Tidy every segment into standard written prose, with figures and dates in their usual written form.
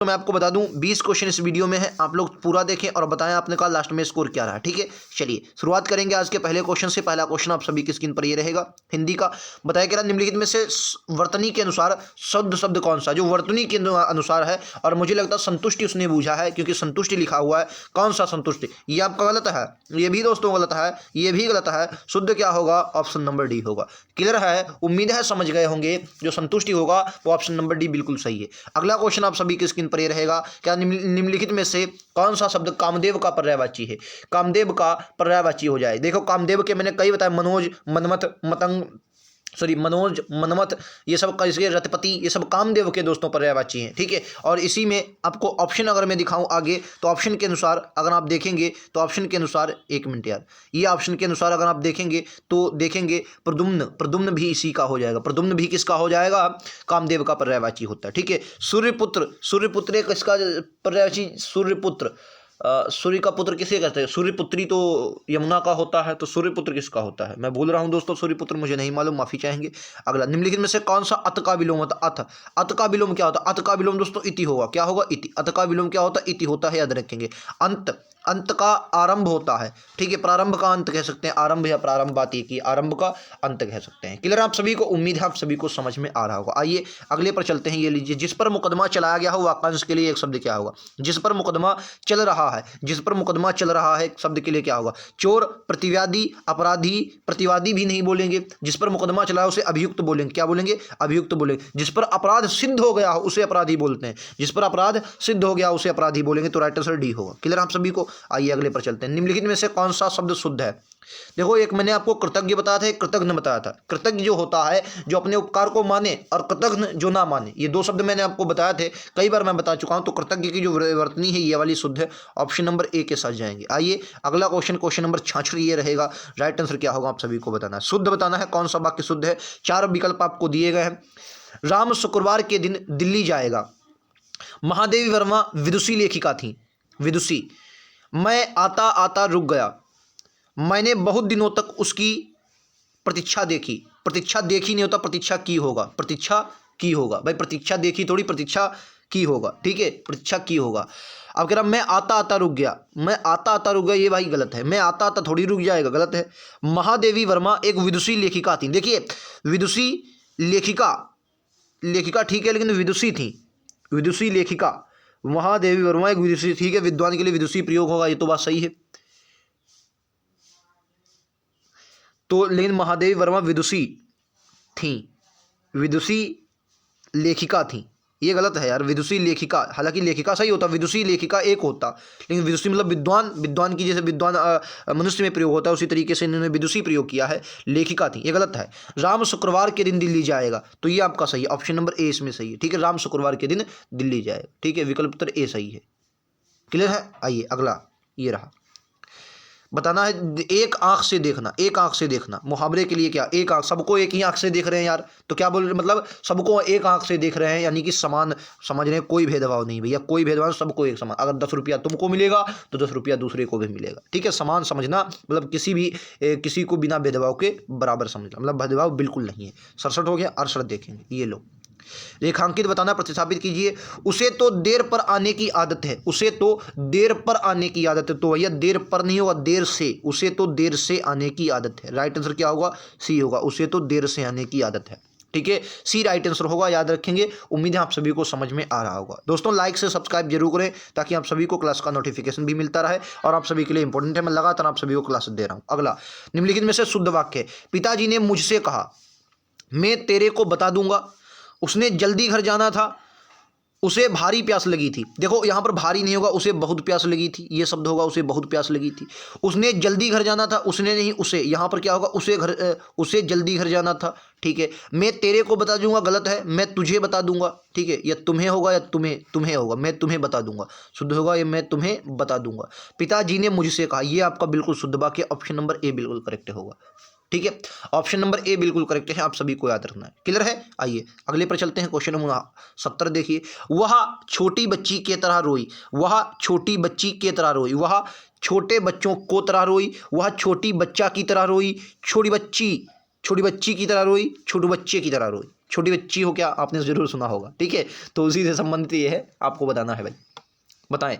तो मैं आपको बता दूं 20 क्वेश्चन इस वीडियो में है, आप लोग पूरा देखें और बताएं आपने कहा लास्ट में स्कोर क्या रहा। ठीक है, चलिए शुरुआत करेंगे आज के पहले क्वेश्चन से। पहला क्वेश्चन आप सभी की स्क्रीन पर ये रहेगा, हिंदी का। बताया कि निम्नलिखित में से वर्तनी के अनुसार शुद्ध शब्द कौन सा, जो वर्तनी के अनुसार है, और मुझे लगता है संतुष्टि उसने बूझा है क्योंकि संतुष्टि लिखा हुआ है। कौन सा संतुष्टि, ये आपका गलत है, ये भी दोस्तों गलत है, ये भी गलत है। शुद्ध क्या होगा, ऑप्शन नंबर डी होगा। क्लियर है, उम्मीद है समझ गए होंगे। जो संतुष्टि होगा वो ऑप्शन नंबर डी बिल्कुल सही है। अगला क्वेश्चन आप सभी की स्क्रीन पर ये रहेगा, क्या निम्नलिखित में से कौन सा शब्द कामदेव का पर्यायवाची है। कामदेव का पर्यायवाची हो जाए। देखो कामदेव के मैंने कई बताया, मनोज, मनमथ, मतंग, मनोज, मनमथ, ये सब कैसे, रथपति, ये सब कामदेव के दोस्तों पर्यायवाची हैं। ठीक है, और इसी में आपको ऑप्शन अगर मैं दिखाऊं आगे, तो ऑप्शन के अनुसार अगर आप देखेंगे तो ऑप्शन के अनुसार, एक मिनट यार, ये ऑप्शन के अनुसार अगर आप देखेंगे तो देखेंगे प्रद्युम्न, प्रद्युम्न भी इसी का हो जाएगा। प्रद्युम्न भी किसका हो जाएगा, कामदेव का पर्यायवाची होता है। ठीक है, सूर्यपुत्र, सूर्यपुत्र एक किसका पर्यायवाची, सूर्यपुत्र, सूर्य का पुत्र किसे कहते हैं, सूर्यपुत्री तो यमुना का होता है, तो सूर्यपुत्र किसका होता है, मैं बोल रहा हूं दोस्तों सूर्यपुत्र, मुझे नहीं मालूम, माफी चाहेंगे। अगला, निम्नलिखित में से कौन सा अत का विलोम होता है। अथ, अत का विलोम क्या होता है, अत का विलोम दोस्तों इति होगा। क्या होगा, इति। अत का विलोम क्या होता है, इति होता है, याद रखेंगे। अंत, अंत का आरंभ होता है। ठीक है, प्रारंभ का अंत कह सकते हैं, आरंभ या प्रारंभ बात एक ही, आरंभ का अंत कह सकते हैं। क्लियर आप सभी को, उम्मीद है आप सभी को समझ में आ रहा होगा। आइए अगले पर चलते हैं। ये लीजिए, जिस पर मुकदमा चलाया गया हो, वाक्यांश के लिए एक शब्द क्या होगा। जिस पर मुकदमा चल रहा है, जिस पर मुकदमा चल रहा है, शब्द के लिए क्या होगा, चोर, प्रतिवादी, अपराधी। प्रतिवादी भी नहीं बोलेंगे, जिस पर मुकदमा चला है उसे अभियुक्त बोलेंगे। क्या बोलेंगे, अभियुक्त बोलेंगे। जिस पर अपराध सिद्ध हो गया हो उसे अपराधी बोलते हैं, जिस पर अपराध सिद्ध हो गया उसे अपराधी बोलेंगे। तो राइट आंसर डी होगा। क्लियर आप सभी को। आइए अगले पर चलते हैं। निम्नलिखित में से कौन सा शब्द शुद्ध है। देखो, एक मैंने आपको कृतज्ञ बताया था, एक कृतज्ञ बताया था। कृतज्ञ जो होता है जो अपने उपकार को माने, और कृतज्ञ जो ना माने, ये दो शब्द मैंने आपको बताए थे, कई बार मैं बता चुका हूं। तो कृतज्ञ की जो वर्तनी है ये वाली शुद्ध है, ऑप्शन नंबर ए के साथ जाएंगे। आइए अगला क्वेश्चन, क्वेश्चन नंबर 66 ये रहेगा। राइट आंसर क्या होगा आप सभी को बताना है, शुद्ध बताना है, कौन सा वाक्य शुद्ध है। 4 विकल्प आपको दिए गए हैं। राम शुक्रवार के दिन दिल्ली जाएगा। महादेवी वर्मा विदुषी लेखिका थी, विदुषी। मैं आता आता रुक गया। मैंने बहुत दिनों तक उसकी प्रतीक्षा देखी। प्रतीक्षा देखी नहीं होता, प्रतीक्षा की होगा, प्रतीक्षा की होगा भाई, प्रतीक्षा देखी थोड़ी, प्रतीक्षा की होगा। ठीक है, प्रतीक्षा की होगा। अब कह रहा मैं आता आता रुक गया, मैं आता आता रुक गया, ये भाई गलत है। मैं आता आता थोड़ी रुक जाएगा, गलत है। महादेवी वर्मा एक विदुषी लेखिका थी। देखिए, विदुषी लेखिका, लेखिका ठीक है, लेकिन विदुषी थी, विदुषी लेखिका। महादेवी वर्मा एक विदुषी, ठीक है, विद्वान के लिए विदुषी प्रयोग होगा, ये तो बात सही है। तो लेकिन महादेवी वर्मा विदुषी थी, विदुषी लेखिका थी, ये गलत है यार। विदुषी लेखिका, हालांकि लेखिका सही होता, विदुषी लेखिका एक होता, लेकिन विदुषी मतलब विद्वान, विद्वान की जैसे विद्वान मनुष्य में प्रयोग होता है उसी तरीके से इन्होंने विदुषी प्रयोग किया है, लेखिका थी, ये गलत है। राम शुक्रवार के दिन दिल्ली जाएगा, तो ये आपका सही है, ऑप्शन नंबर ए इसमें सही है। ठीक है, राम शुक्रवार के दिन दिल्ली जाएगा। ठीक है, विकल्प उत्तर ए सही है। क्लियर है। आइए अगला, ये रहा, बताना है एक आंख से देखना, एक आंख से देखना। मुहावरे के लिए क्या, एक आंख, सबको एक ही आंख से देख रहे हैं यार, तो क्या बोल रहे, मतलब सबको एक आंख से देख रहे हैं, यानी कि समान समझ रहे हैं, कोई भेदभाव नहीं भैया, कोई भेदभाव, सबको एक समान। अगर 10 रुपया तुमको मिलेगा तो 10 रुपया दूसरे को भी मिलेगा। ठीक है, समान समझना, मतलब किसी को बिना भेदभाव के बराबर समझना, मतलब भेदभाव बिल्कुल नहीं है। 67 हो गया, 68 देखेंगे, ये लो। रेखांकित बताना, प्रतिस्थापित कीजिए। उसे तो देर पर आने की आदत है, उसे तो देर पर आने की आदत है, तो भैया देर पर नहीं होगा, देर से। उसे तो देर से आने की आदत है। राइट आंसर क्या होगा, सी होगा, उसे तो देर से आने की आदत है। ठीक है, सी राइट आंसर होगा, याद रखेंगे। उम्मीद है आप सभी को समझ में आ रहा होगा। दोस्तों लाइक से सब्सक्राइब जरूर करें ताकि आप सभी को क्लास का नोटिफिकेशन भी मिलता रहे, और आप सभी के लिए इंपॉर्टेंट है, मैं लगातार आप सभी को क्लास दे रहा हूं। अगला, निम्नलिखित में से शुद्ध वाक्य। पिताजी ने मुझसे कहा मैं तेरे को बता दूंगा। उसने जल्दी घर जाना था, उसे भारी प्यास लगी थी। देखो यहाँ पर भारी नहीं होगा, उसे बहुत प्यास लगी थी, ये शब्द होगा, उसे बहुत प्यास लगी थी। उसने जल्दी घर जाना था, उसने नहीं, उसे। यहाँ पर क्या होगा, उसे जल्दी घर जाना था। ठीक है, मैं तेरे को बता दूंगा, गलत है, मैं तुझे बता दूंगा। ठीक है, या तुम्हें होगा या तुम्हें होगा, मैं तुम्हें बता दूंगा, शुद्ध होगा, या मैं तुम्हें बता दूंगा। पिताजी ने मुझसे कहा, ये आपका बिल्कुल शुद्ध वाक्य, ऑप्शन नंबर ए बिल्कुल करेक्ट होगा। ठीक है, ऑप्शन नंबर ए बिल्कुल करेक्ट है, आप सभी को याद रखना है। क्लियर है। आइए अगले पर चलते हैं, क्वेश्चन नंबर 70 देखिए। वह छोटी बच्ची के तरह रोई, वह छोटी बच्ची के तरह रोई, वह छोटे बच्चों को तरह रोई, वह छोटी बच्चा की तरह रोई, छोटी बच्ची की तरह रोई, छोटे बच्चे की तरह रोई। छोटी बच्ची हो क्या, आपने ज़रूर सुना होगा, ठीक है। तो उसी से संबंधित ये है, आपको बताना है भाई। बताएं,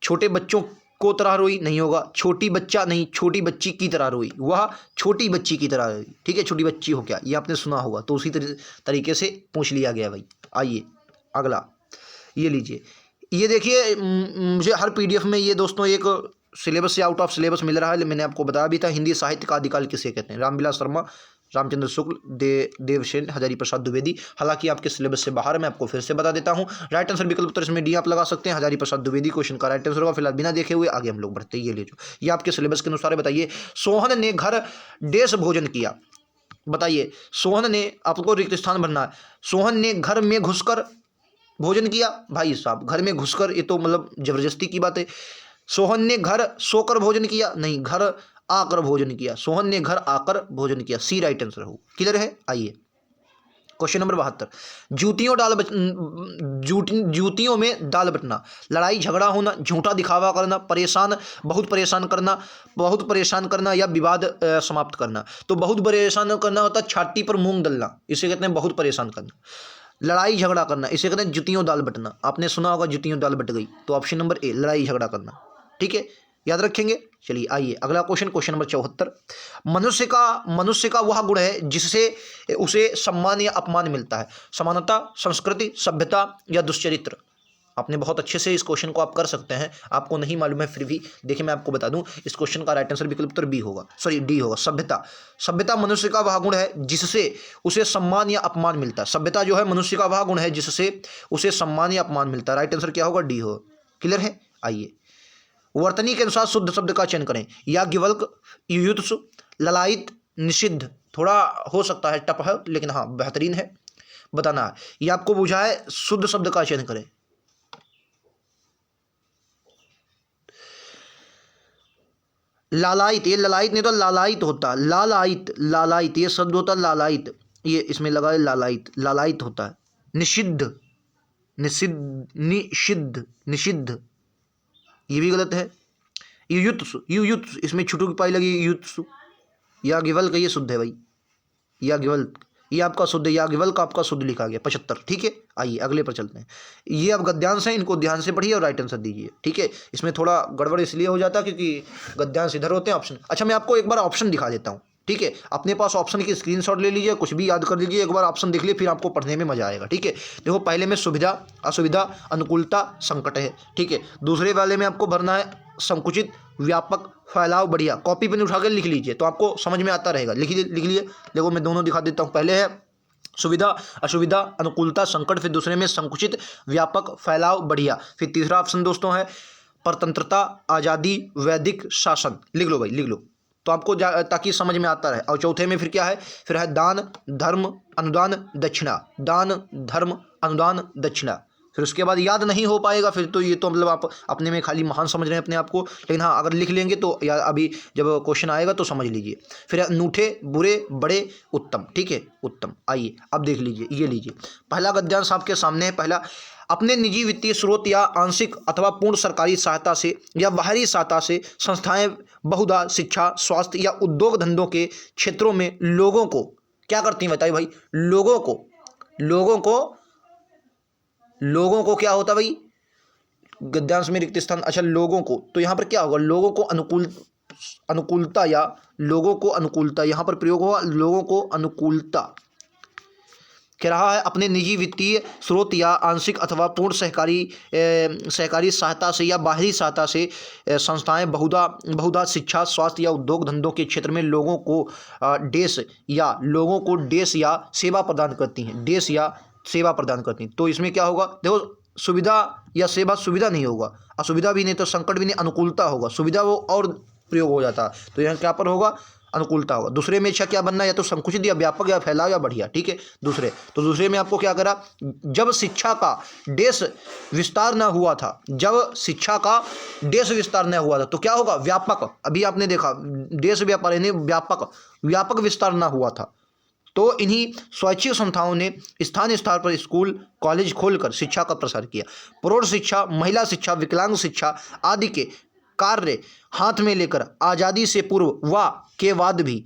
छोटे बच्चों को तरह रोई नहीं होगा, छोटी बच्चा नहीं, छोटी बच्ची की तरह रोई, वह छोटी बच्ची की तरह रोई, ठीक है। छोटी बच्ची हो क्या, ये आपने सुना होगा, तो उसी तरीके से पूछ लिया गया भाई। आइए अगला ये लीजिए, ये देखिए मुझे हर पीडीएफ में ये दोस्तों एक सिलेबस से आउट ऑफ सिलेबस मिल रहा है। मैंने आपको बताया भी था, हिंदी साहित्य का आदिकाल किसे कहते हैं, रामविलास शर्मा, रामचंद्र शुक्ल, देवसेन, हजारी प्रसाद द्विवेदी। हालांकि आपके सिलेबस से बाहर है, मैं आपको फिर से बता देता हूं। राइट आंसर विकल्प उत्तर इसमें डी आप लगा सकते हैं, हजारी प्रसाद द्विवेदी क्वेश्चन का राइट आंसर होगा। फिलहाल बिना देखे हुए आगे हम लोग बढ़ते हैं। ये ले जो, ये आपके सिलेबस के अनुसार बताइए, सोहन ने घर देश भोजन किया। बताइए, सोहन ने, आपको रिक्त स्थान भरना है, सोहन ने घर में घुसकर भोजन किया। भाई साहब, घर में घुसकर, ये तो मतलब जबरदस्ती की बात है। सोहन ने घर सोकर भोजन किया, नहीं, घर आकर भोजन किया। सोहन ने घर आकर भोजन किया, सी राइट आंसर हो। क्लियर है। आइए क्वेश्चन नंबर 72, जूतियों में दाल बटना, लड़ाई झगड़ा होना, झूठा दिखावा करना, परेशान, बहुत परेशान करना या विवाद समाप्त करना। तो बहुत परेशान करना होता है छाती पर मूंग डलना, इसे कहते हैं बहुत परेशान करना। लड़ाई झगड़ा करना, इसे कहते हैं जुतियों दाल बटना, आपने सुना होगा जुतियों दाल बट गई, तो ऑप्शन नंबर ए लड़ाई झगड़ा करना, ठीक है, याद रखेंगे। चलिए आइए अगला क्वेश्चन, क्वेश्चन नंबर 74, मनुष्य का वह गुण है जिससे उसे सम्मान या अपमान मिलता है, समानता, संस्कृति, सभ्यता या दुश्चरित्र। आपने बहुत अच्छे से इस क्वेश्चन को आप कर सकते हैं, आपको नहीं मालूम है फिर भी देखिए मैं आपको बता दूं, इस क्वेश्चन का राइट आंसर विकल्प उत्तर बी होगा, सॉरी डी होगा। सभ्यता मनुष्य का वह गुण है जिससे उसे सम्मान या अपमान मिलता है। सभ्यता जो है मनुष्य का वह गुण है जिससे उसे सम्मान या अपमान मिलता है। राइट आंसर क्या होगा, डी होगा। क्लियर है। आइए वर्तनी के अनुसार शुद्ध शब्द का चयन करें, याज्ञवल्क्य, युयुत्सु, ललायित, निषिद्ध। थोड़ा हो सकता है टफ है, लेकिन हाँ बेहतरीन है, बताना है। ये आपको बुझा है, शुद्ध शब्द का चयन करें। लालायित, ये ललायित नहीं तो लालायित होता, लालायित ये शब्द होता है, लालायित, ये इसमें लगा है लालायित होता है। निषिद्ध, निषिद्ध ये भी गलत है। युयुत्सु इसमें छुटू की पाई लगी, युयुत्सु। याज्ञवल्क्य ये शुद्ध है भाई, याज्ञवल्क्य ये आपका शुद्ध है, याज्ञवल्क्य आपका शुद्ध लिखा गया 75, ठीक है। आइए अगले पर चलते हैं। ये अब गद्यांश है, इनको ध्यान से पढ़िए और राइट आंसर दीजिए, ठीक है। इसमें थोड़ा गड़बड़ इसलिए हो जाता है क्योंकि गद्यांश इधर होते हैं, ऑप्शन। अच्छा मैं आपको एक बार ऑप्शन दिखा देता हूँ, ठीक है। अपने पास ऑप्शन की स्क्रीनशॉट ले लीजिए, कुछ भी याद कर लीजिए, एक बार ऑप्शन देख लीजिए, फिर आपको पढ़ने में मजा आएगा, ठीक है। देखो पहले में सुविधा, असुविधा, अनुकूलता, संकट है, ठीक है। दूसरे वाले में आपको भरना है संकुचित, व्यापक, फैलाव, बढ़िया। कॉपी पेन उठा कर लिख लीजिए तो आपको समझ में आता रहेगा। लिख लीजिए। देखो मैं दोनों दिखा देता हूँ। पहले है सुविधा, असुविधा, अनुकूलता, संकट, फिर दूसरे में संकुचित, व्यापक, फैलाव, बढ़िया। फिर तीसरा ऑप्शन दोस्तों है परतंत्रता, आज़ादी, वैदिक शासन। लिख लो भाई, लिख लो तो आपको ताकि समझ में आता रहे। और चौथे में फिर क्या है, फिर है दान, धर्म, अनुदान, दक्षिणा। दान, धर्म, अनुदान, दक्षिणा। फिर उसके बाद याद नहीं हो पाएगा, फिर तो ये तो मतलब आप अपने में खाली महान समझ रहे हैं अपने आप को, लेकिन हाँ अगर लिख लेंगे तो या अभी जब क्वेश्चन आएगा तो समझ लीजिए। फिर अनूठे, बुरे, बड़े, उत्तम, ठीक है, उत्तम। आइए अब देख लीजिए, ये लीजिए पहला गद्यांश आपके सामने है। पहला, अपने निजी वित्तीय स्रोत या आंशिक अथवा पूर्ण सरकारी सहायता से या बाहरी सहायता से संस्थाएं बहुधा शिक्षा, स्वास्थ्य या उद्योग धंधों के क्षेत्रों में लोगों को क्या करती हैं, बताइए भाई। लोगों को क्या होता है भाई, गद्यांश में रिक्त स्थान। अच्छा लोगों को, तो यहाँ पर क्या होगा, लोगों को अनुकूलता या लोगों को अनुकूलता, यहाँ पर प्रयोग होगा लोगों को अनुकूलता। कह रहा है अपने निजी वित्तीय स्रोत या आंशिक अथवा पूर्ण सहकारी सहायता से या बाहरी सहायता से संस्थाएं बहुधा शिक्षा, स्वास्थ्य या उद्योग धंधों के क्षेत्र में लोगों को देश या सेवा प्रदान करती हैं, देश या सेवा प्रदान करती हैं। तो इसमें क्या होगा, देखो सुविधा या सेवा, सुविधा नहीं होगा, असुविधा भी नहीं, तो संकट भी नहीं, अनुकूलता होगा। सुविधा वो और प्रयोग हो जाता है, तो यहाँ क्या पर होगा, अनुकूलता होगा। दूसरे में अच्छा क्या बनना है, या तो संकुचित या व्यापक या फैलाव या बढ़िया, ठीक है। दूसरे में आपको क्या करा, जब शिक्षा का देश विस्तार न हुआ था, जब शिक्षा का देश विस्तार न हुआ था तो क्या होगा, व्यापक। अभी आपने देखा देश व्यापार नहीं, व्यापक विस्तार न हुआ था। तो इन्हीं स्वैच्छिक संस्थाओं ने स्थानीय स्तर पर स्कूल कॉलेज खोलकर शिक्षा का प्रसार किया। प्रौढ़ शिक्षा, महिला शिक्षा, विकलांग शिक्षा आदि के कार्य हाथ में लेकर आज़ादी से पूर्व व के बाद भी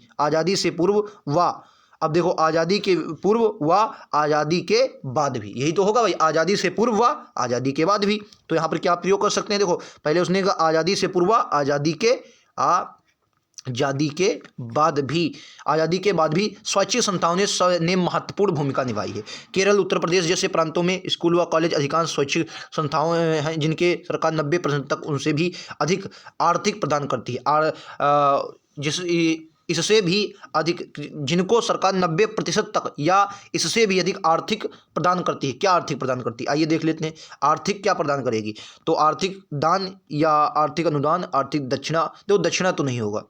अब देखो आज़ादी के पूर्व व आज़ादी के बाद भी, यही तो होगा भाई, आज़ादी से पूर्व व आज़ादी के बाद भी। तो यहाँ पर क्या प्रयोग कर सकते हैं, देखो पहले उसने कहा आज़ादी से पूर्व व आज़ादी के बाद भी, आज़ादी के बाद भी स्वैच्छिक संस्थाओं ने महत्वपूर्ण भूमिका निभाई है। केरल, उत्तर प्रदेश जैसे प्रांतों में स्कूल व कॉलेज अधिकांश स्वैच्छिक संस्थाओं हैं जिनके सरकार 90% तक उनसे भी अधिक आर्थिक प्रदान करती है। इससे भी अधिक, जिनको सरकार 90% तक या इससे भी अधिक आर्थिक प्रदान करती है। क्या आर्थिक प्रदान करती है, आइए देख लेते हैं। आर्थिक क्या प्रदान करेगी, तो आर्थिक दान या आर्थिक अनुदान, आर्थिक दक्षिणा, देखो दक्षिणा तो नहीं होगा,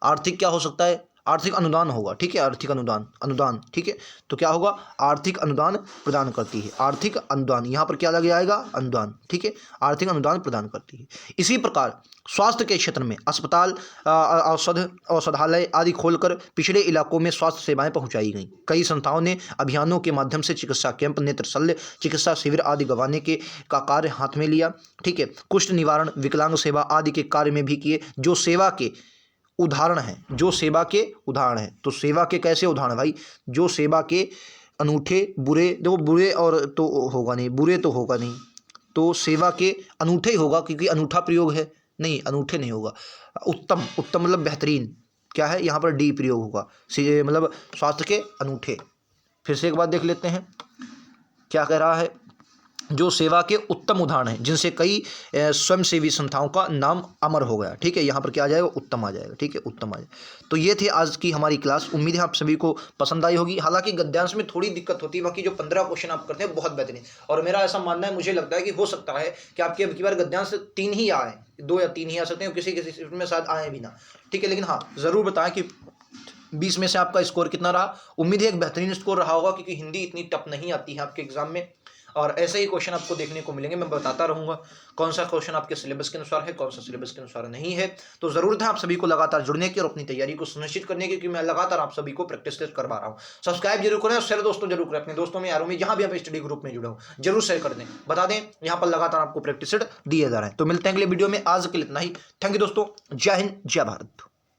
आर्थिक क्या हो सकता है, आर्थिक अनुदान होगा, ठीक है, आर्थिक अनुदान, ठीक है। तो क्या होगा, आर्थिक अनुदान प्रदान करती है, आर्थिक अनुदान, यहाँ पर क्या लग जाएगा, अनुदान, ठीक है, आर्थिक अनुदान प्रदान करती है। इसी प्रकार स्वास्थ्य के क्षेत्र में अस्पताल, औषधालय आदि खोलकर पिछड़े इलाकों में स्वास्थ्य सेवाएं पहुंचाई गईं। कई संस्थाओं ने अभियानों के माध्यम से चिकित्सा कैंप, नेत्र शल्य चिकित्सा शिविर आदि गंवाने का कार्य हाथ में लिया, ठीक है। कुष्ठ निवारण, विकलांग सेवा आदि के कार्य में भी किए, जो सेवा के उदाहरण हैं, जो सेवा के उदाहरण हैं। तो सेवा के कैसे उदाहरण भाई, जो सेवा के अनूठे, बुरे, देखो बुरे और तो होगा नहीं, बुरे तो होगा नहीं, तो सेवा के अनूठे ही होगा, क्योंकि अनूठा प्रयोग है, नहीं अनूठे नहीं होगा। उत्तम, उत्तम मतलब बेहतरीन, क्या है यहाँ पर डी प्रयोग होगा, मतलब स्वास्थ्य के अनूठे। फिर से एक बात देख लेते हैं, क्या कह रहा है, जो सेवा के उत्तम उदाहरण हैं जिनसे कई स्वयंसेवी संस्थाओं का नाम अमर हो गया, ठीक है। यहाँ पर क्या आ जाएगा, उत्तम आ जाएगा, ठीक है, उत्तम आ जाएगा। तो ये थे आज की हमारी क्लास, उम्मीद है आप सभी को पसंद आई होगी। हालांकि गद्यांश में थोड़ी दिक्कत होती है, बाकी जो 15 क्वेश्चन आप करते हैं बहुत बेहतरीन, और मेरा ऐसा मानना है, मुझे लगता है कि हो सकता है कि आपके अब की बार गद्यांश 3 ही आए, 2 या 3 ही आ सकते हैं, किसी में शायद आए भी ना, ठीक है। लेकिन हाँ ज़रूर बताएं कि 20 में से आपका स्कोर कितना रहा। उम्मीद है एक बेहतरीन स्कोर रहा होगा, क्योंकि हिंदी इतनी टफ नहीं आती है आपके एग्जाम में, और ऐसे ही क्वेश्चन आपको देखने को मिलेंगे। मैं बताता रहूंगा कौन सा क्वेश्चन आपके सिलेबस के अनुसार है, कौन सा सिलेबस के अनुसार नहीं है। तो जरूरत है आप सभी को लगातार जुड़ने की और अपनी तैयारी को सुनिश्चित करने की, क्योंकि मैं लगातार आप सभी को प्रैक्टिस करवा रहा हूँ। सब्सक्राइब जरूर करें और शेयर दोस्तों जरूर करें, अपने दोस्तों में, यारों में, जहां भी आप स्टडी ग्रुप में जुड़े हो जरूर शेयर कर दें, बता दें, यहाँ पर लगातार आपको प्रैक्टिस दिए जा रहे हैं। तो मिलते हैं अगले वीडियो में, आज के लिए इतना ही। थैंक यू दोस्तों, जय हिंद, जय भारत।